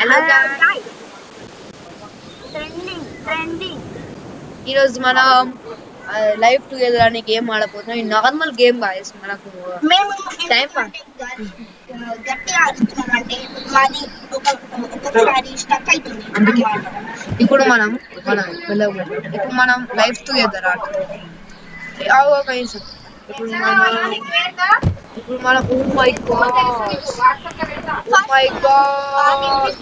Hello guys, ఈరోజు మనం live together అనే గేమ్ ఆడబోతున్నాం. ఈ నార్మల్ గేమ్ గాయస్, మనకు టైం పాస్. ఇప్పుడు మనం ఇప్పుడు మనం లైవ్ టుగెదర్ ఆడుతున్నాం. ఇప్పుడు మనం ఓ మై గాడ్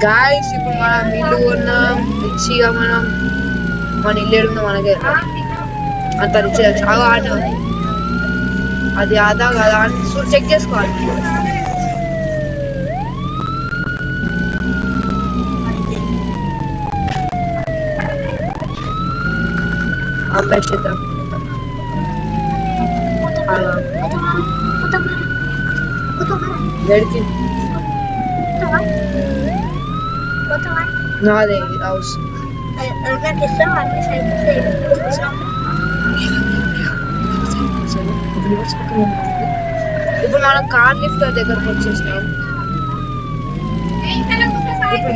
గాయస్ ఇప్పుడు మనం ఇల్లు కొన్నాం రిచ్గా మన ఇల్లు ఏడుందో మనకే అంత రిచ్ చాలా ఆట అది ఆదా కదా అని చెక్ చేసుకోవాలి ఆపేసేద్దాం వేడికి నాదే హౌస్ ఇప్పుడు మనం కార్ లిఫ్ట్ దగ్గరకు వచ్చేసినాం ఇప్పుడు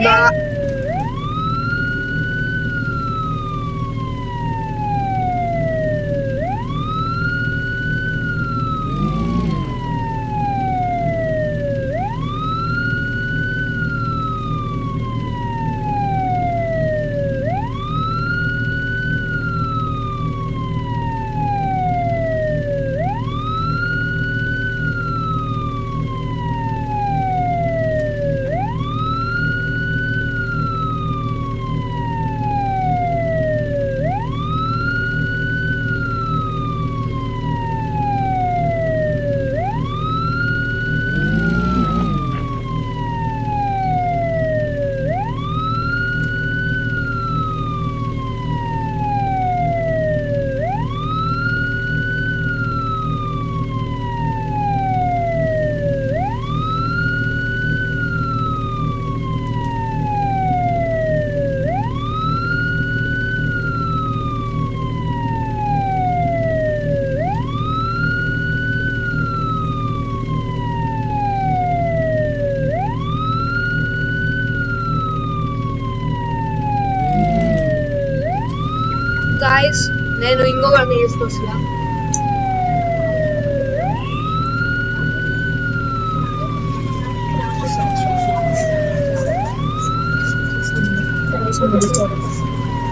గాయస్ నేను ఇంకొకటి తీసుకొస్తున్నా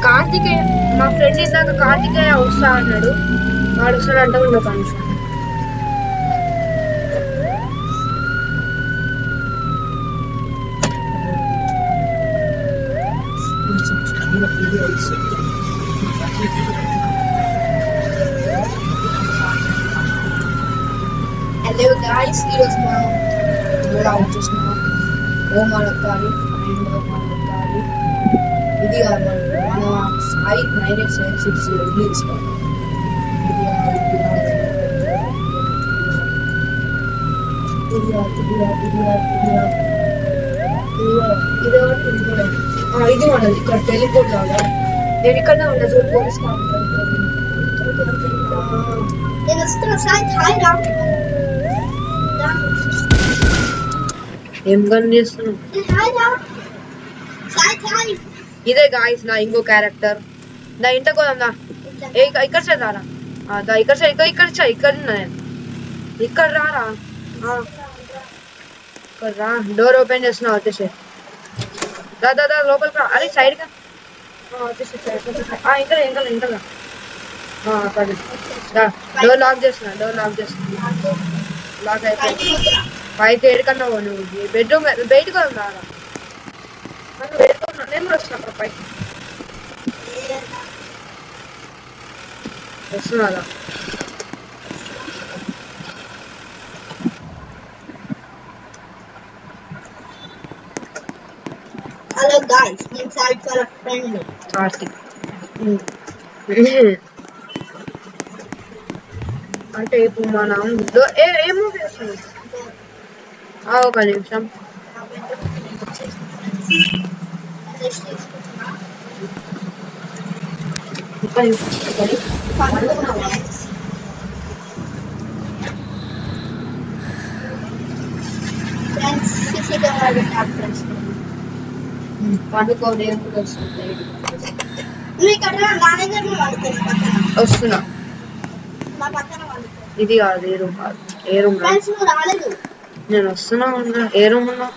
కార్తికేయ మా ఫ్రెండ్ ఇందాక కార్తికేయ వస్తా అన్నాడు వాడు వస్తాడంటే ఉండే ఒక నిమిషం హలో గాయస్ ఈరోజు మనం ఇలా వచ్చేసినాం ఓమలక్కాలి ఇది మన సాయి 9876 తీసుకోవాలి ఇది మనది ఇక్కడ టెలిపోర్ట్ కాదా నేను ఇక్కడనే ఉన్నా చూడు పోలీస్ ఏం గన్ చేస్తున్నావు ఇదే గాయస్ నా ఇంకో క్యారెక్టర్ నా ఇంటికి పోదా ఇక్కడ చేద్దారా ఇక్కడ నేను ఇక్కడ రారా ఇక్కడ రా డోర్ ఓపెన్ చేస్తున్నా వచ్చేసి దా లోపలికి రా అరే సైడ్ గా వచ్చేసి ఇంకా డోర్ లాక్ చేస్తున్నా లాక్ అయిపోయింది పైకి ఏడుకన్నా నువ్వు బెడ్రూమ్ బయటకు రారా నన్ను వేడుకున్నా నేను కూడా వస్తున్నా పైకి వస్తున్నా Hello guys, నేను సాయి ఫర్ ఫ్రెండ్ కార్తిక్ అంటే ఇప్పుడు మనం ఏ మూవీ వస్తుంది ఒక నిమిషం పండుకోని వస్తున్నా ఇది కాదు ఏ రూమ్ నేను వస్తున్నా ఉన్నా ఏ రూమ్ ఉన్నా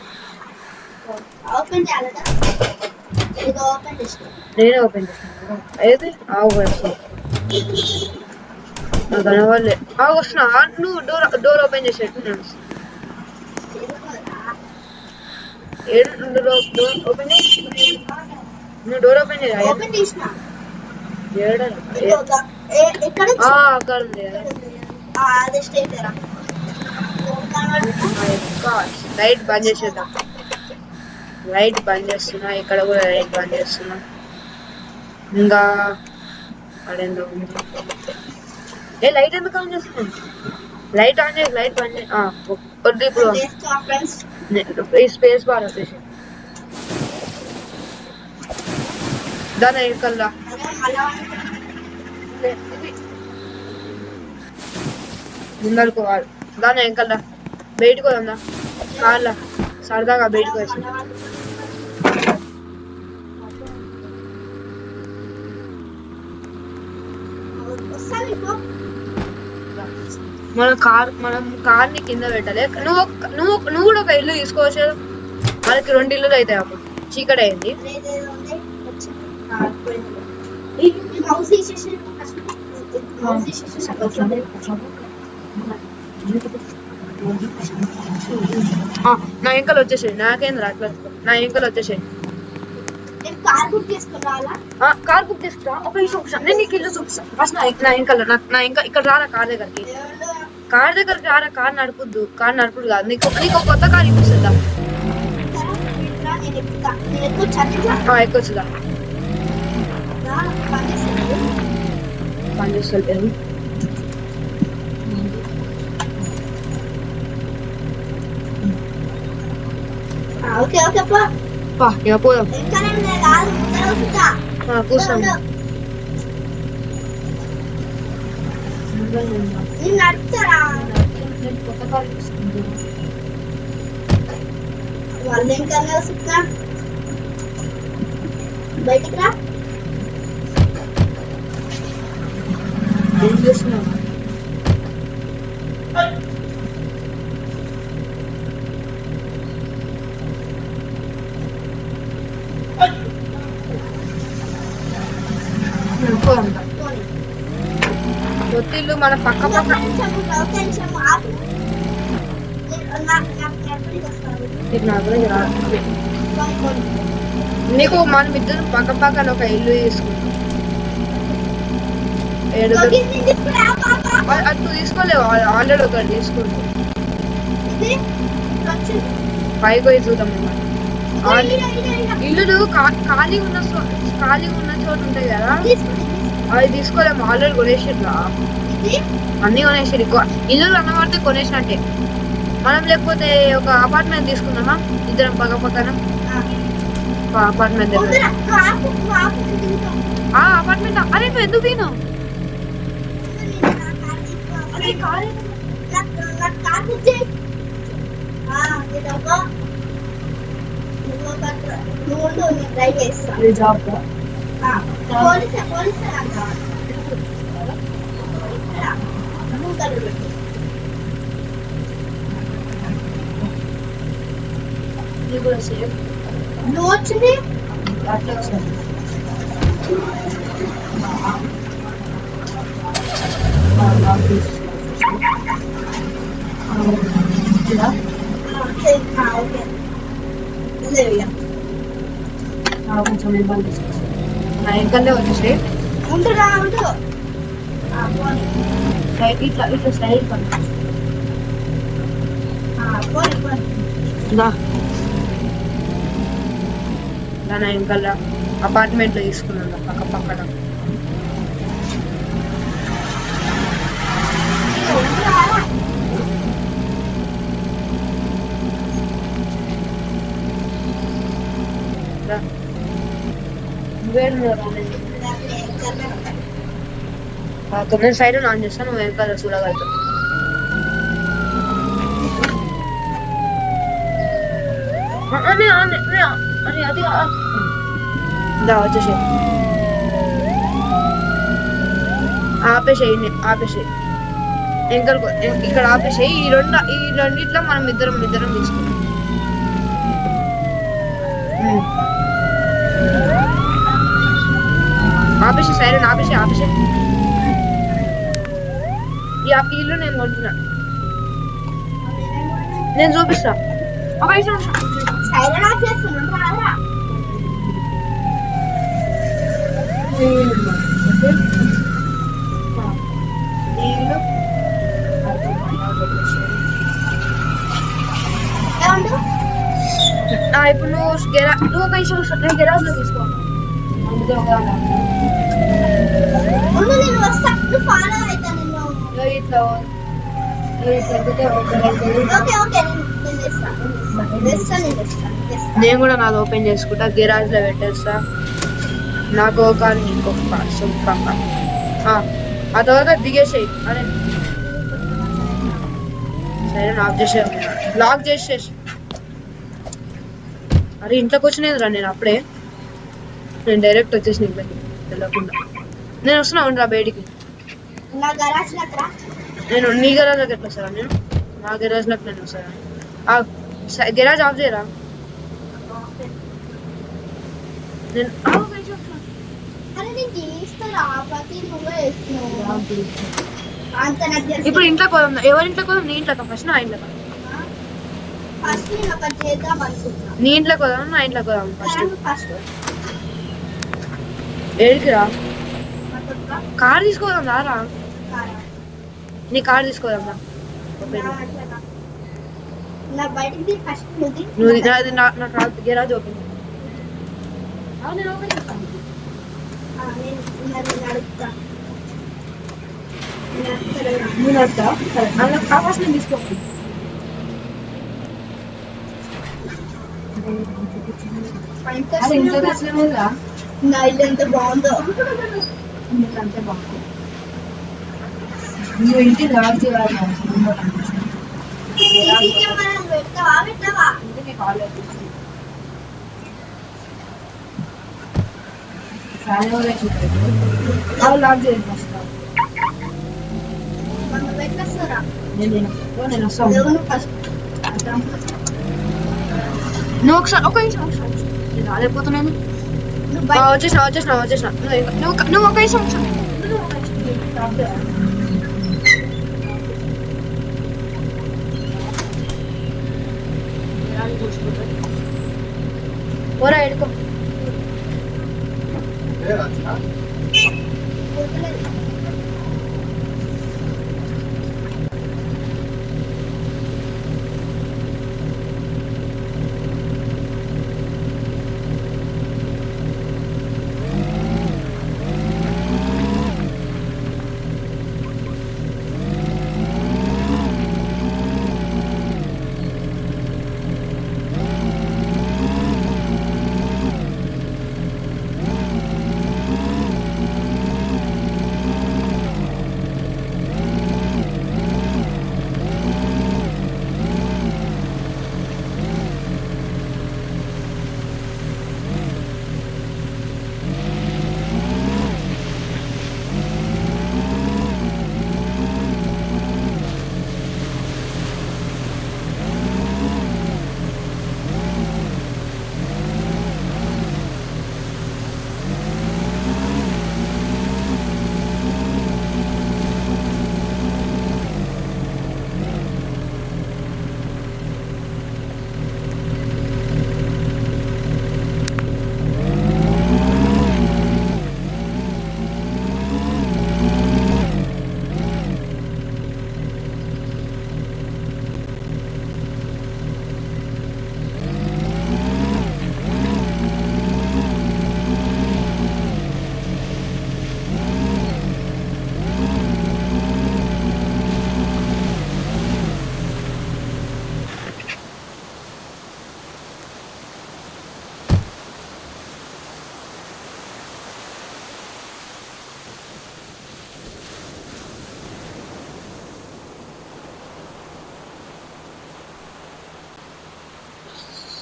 నేనే ఓపెన్ చేస్తాను ఏది వస్తున్నా నాకు కనవాళ్ళే వస్తున్నా నువ్వు డోర్ ఓపెన్ చేసేట్టు నేను ఏడు డోర్ ఓపెన్ చేయి. నువ్వు డోర్ ఓపెన్ చేయ. ఓపెన్ చేసిన ఏడు ఎక్కడ అక్కడ ఉంది కదా. అదే స్టేట్ లైట్ బంద్ చేసేద్దాం. లైట్ బంద్ చేస్తున్నా. ఇక్కడ కూడా లైట్ బంద్ చేస్తున్నా. ఇంకా అదేందో లైట్ ఎందుకు ఆన్ చేస్తున్నాను? లైట్ ఆన్ చేసి లైట్ బంద్ చేసి వద్దు. ఇప్పుడు ఈ స్పేస్ బార్ వచ్చేసి దాని కల్లా ముందరకు వాడు. దాని ఎంకల్లా బయటకు వదా కార్లా సరదాగా బయటకు వచ్చి మనం కార్ని కింద పెట్టాలి. నువ్వు కూడా ఒక ఇల్లు తీసుకోవచ్చు. మనకి 2 ఇల్లులు అవుతాయి. అప్పుడు చీకటి అయింది. నా ఎంకలు వచ్చేసాయి. నాకేం రాట్లేదు. నా ఎంకలు వచ్చేసాయి. కార్ బుక్ చేసుకురా. ఒక నిమిషం నేను నీకు ఇల్లు చూపిస్తాను. ఫస్ట్ నా ఎంకల్ ఇక్కడ రారా కార్ దగ్గరికి. రారా. కార్ నడుపుద్దు కాదు. నీకు ఒక కొత్త కార్ ఇప్పిస్తుందా? ఎక్కొచ్చుదా? పనిచేస్తలేదు. ఇక పోదాం. కూర్చోం. బయటికి రా. ఏం చేస్తున్నావు? ఒత్తిళ్ళు మన పక్క నీకు మనం ఇద్దరు పక్క పక్కన ఒక ఇల్లు తీసుకుంటాం. అది తీసుకోలేవు. ఆల్రెడీ ఒకటి తీసుకుంటాం. పైకి పోయి చూద్దాం. ఇల్లులు ఖాళీ ఉన్న చోటు ఉంటాయి కదా, అవి తీసుకోలేము. ఆల్రెడీ కొనేసిరా. అన్ని కొనేసారు. ఇల్లు అన్నవాడితే కొనేసినట్టే. మనం లేకపోతే ఒక అపార్ట్మెంట్ తీసుకుందామా ఇద్దరం పక్క పక్కన. అపార్ట్మెంట్ అపార్ట్మెంట్ అరే నువ్వు ఎందుకు పోయినావు? నువ్వు వచ్చింది కొంచెం ఇబ్బంది. నా ఇంకనే వచ్చేసి ఉంటురా ఉంటు ఇట్లా సైడ్ నా ఇంకల్లా అపార్ట్మెంట్ లో తీసుకున్నాను పక్క పక్కన. తొమ్మిది సైడ్ ఆన్ చేస్తాను. నువ్వు వెనకాల చూడగలుగుతావు. అది వచ్చేసి ఆపేసేయి. ఇక్కడ ఆపేసేయి. ఈ రెండిట్లో మనం ఇద్దరం తీసుకుంటాం. ఆపేసి సైరన్ ఆపేసి ఈ ఇల్లు నేను కొంటున్నా. నేను చూపిస్తా. ఒక 5 నిమిషం సైరన్ ఆఫ్ చేస్తున్నాను రాదురా. ఏమండు ఇప్పుడు నువ్వు ఒక నిమిషం నేను గెరాజ్ లో తీసుకోవాలి. ఉండు నేను వస్తా, నువ్వు ఫాలో అవుతా నిన్ను. ఇట్లా ఓకే ఓకే నేను తెస్తా. నేను కూడా నాది ఓపెన్ చేసుకుంటా, గెరాజ్ లో పెట్టేస్తా. నాకు ఒక కార్ ఇంకొక కార్ శుభ్రంగా. ఆ తర్వాత దిగేసేయి. అరే సరే ఆఫ్ చేసే లాక్ చేసేసి. అరే ఇంట్లోకి వచ్చినది రా నేను అప్పుడే. నేను డైరెక్ట్ వచ్చేసి తెలియకుండా. నేను వస్తున్నా ఉండరా బయటికి. నా గరాజ్ లెక్కరా. నేను నీ గెరాజ్ లోకి ఎట్లా వస్తారా? నేను నా గెరాజ్ లోకి నేను వస్తారా? గెరాజ్ ఆఫ్ చేయరా? నేను అరే నేను చేస్తారా ప్రతి నువ్వే వేస్తున్నావు అంత నాకు తెలుసు. ఇప్పుడు ఇంట్లోకి పోదాం. ఎవరి ఇంట్లోకి పోదాం? నీ ఇంట్లోకి ఫస్ట్ నా ఇంట్లోకి. ఫస్ట్ నేను ఒకటి చేద్దాం అనుకుంటున్నా. నీ ఇంట్లోకి పోదాం నా ఇంట్లోకి పోదాం ఫస్ట్. ఫస్ట్ ఏడికి రా? కార్ తీసుకోదాం రా. నీ కార్ తీసుకోదాం రా. నా బయటికి ఫస్ట్ నువ్వు నా కార్ గెరాజ్ ఓపెన్. నేను ఓపెన్ చేస్తాను. నేను వస్తా. ఫస్ట్ నేను తీసుకోవాలి. నా ఇల్లు ఎంత బాగుందో. అంతే బాగుంది. నువ్వు ఇంటి లాక్ చేయాలి. పెడతావా పెట్టావా? లాక్ చేయాలి ఫస్ట్. మనం పెట్టేస్తారా? నేను వస్తాను. ఫస్ట్ నువ్వు ఒకసారి ఒక నిమిషం నేను రాలేకపోతున్నాను. వచ్చేసిన నువ్వు ఒక నిమిషం ఓరా ఎడుకో.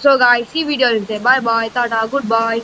So guys, see video in there. Bye bye, tata, goodbye.